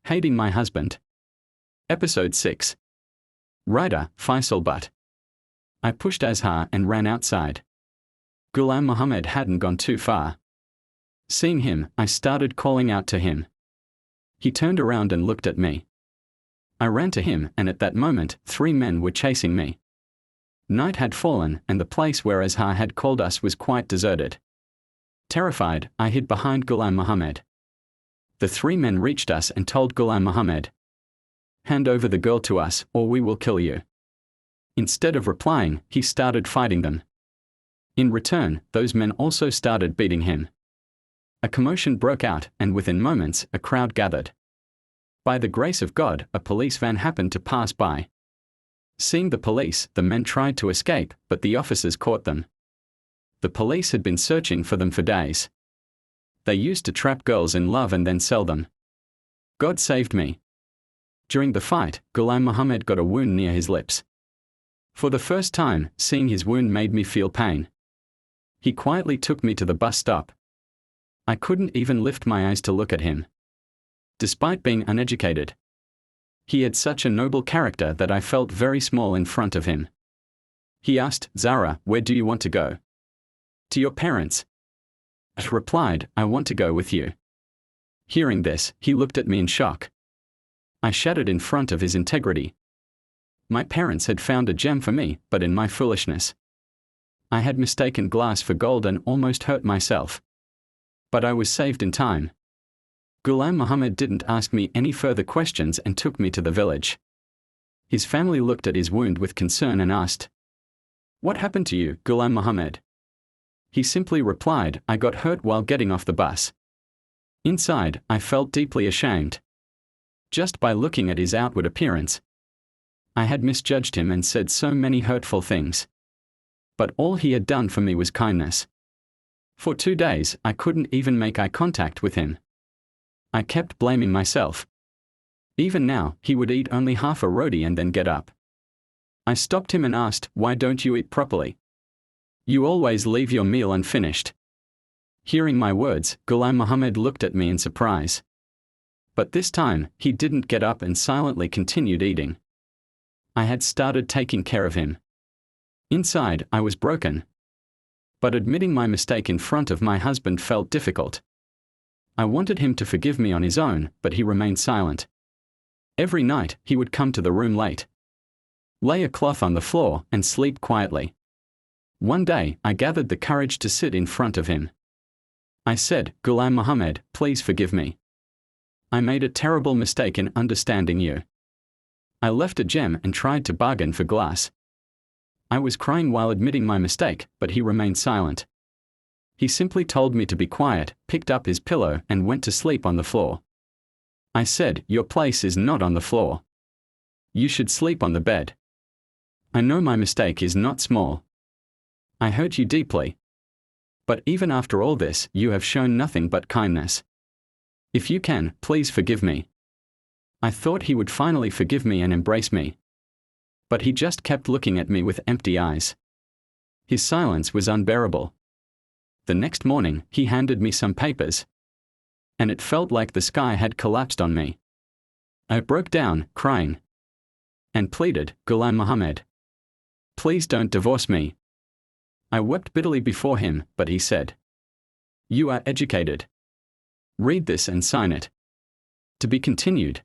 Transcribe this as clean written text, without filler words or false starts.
Hating my husband. Episode 6. Writer, Faisal Butt. I pushed Azhar and ran outside. Ghulam Muhammad hadn't gone too far. Seeing him, I started calling out to him. He turned around and looked at me. I ran to him, and at that moment, 3 men were chasing me. Night had fallen, and the place where Azhar had called us was quite deserted. Terrified, I hid behind Ghulam Muhammad. The 3 men reached us and told Ghulam Muhammad, "Hand over the girl to us, or we will kill you." Instead of replying, he started fighting them. In return, those men also started beating him. A commotion broke out, and within moments, a crowd gathered. By the grace of God, a police van happened to pass by. Seeing the police, the men tried to escape, but the officers caught them. The police had been searching for them for days. They used to trap girls in love and then sell them. God saved me. During the fight, Ghulam Muhammad got a wound near his lips. For the first time, seeing his wound made me feel pain. He quietly took me to the bus stop. I couldn't even lift my eyes to look at him. Despite being uneducated, he had such a noble character that I felt very small in front of him. He asked, "Zara, where do you want to go?" "To your parents." I replied, "I want to go with you." Hearing this, he looked at me in shock. I shattered in front of his integrity. My parents had found a gem for me, but in my foolishness, I had mistaken glass for gold and almost hurt myself. But I was saved in time. Ghulam Muhammad didn't ask me any further questions and took me to the village. His family looked at his wound with concern and asked, "What happened to you, Ghulam Muhammad?" He simply replied, "I got hurt while getting off the bus." Inside, I felt deeply ashamed. Just by looking at his outward appearance, I had misjudged him and said so many hurtful things. But all he had done for me was kindness. For 2 days, I couldn't even make eye contact with him. I kept blaming myself. Even now, he would eat only half a roti and then get up. I stopped him and asked, "Why don't you eat properly? You always leave your meal unfinished." Hearing my words, Ghulam Muhammad looked at me in surprise. But this time, he didn't get up and silently continued eating. I had started taking care of him. Inside, I was broken. But admitting my mistake in front of my husband felt difficult. I wanted him to forgive me on his own, but he remained silent. Every night, he would come to the room late, lay a cloth on the floor, and sleep quietly. One day, I gathered the courage to sit in front of him. I said, "Ghulam Muhammad, please forgive me. I made a terrible mistake in understanding you. I left a gem and tried to bargain for glass." I was crying while admitting my mistake, but he remained silent. He simply told me to be quiet, picked up his pillow, and went to sleep on the floor. I said, "Your place is not on the floor. You should sleep on the bed. I know my mistake is not small. I hurt you deeply. But even after all this, you have shown nothing but kindness. If you can, please forgive me." I thought he would finally forgive me and embrace me. But he just kept looking at me with empty eyes. His silence was unbearable. The next morning, he handed me some papers. And it felt like the sky had collapsed on me. I broke down, crying, and pleaded, "Ghulam Muhammad, please don't divorce me." I wept bitterly before him, but he said, "You are educated. Read this and sign it." To be continued.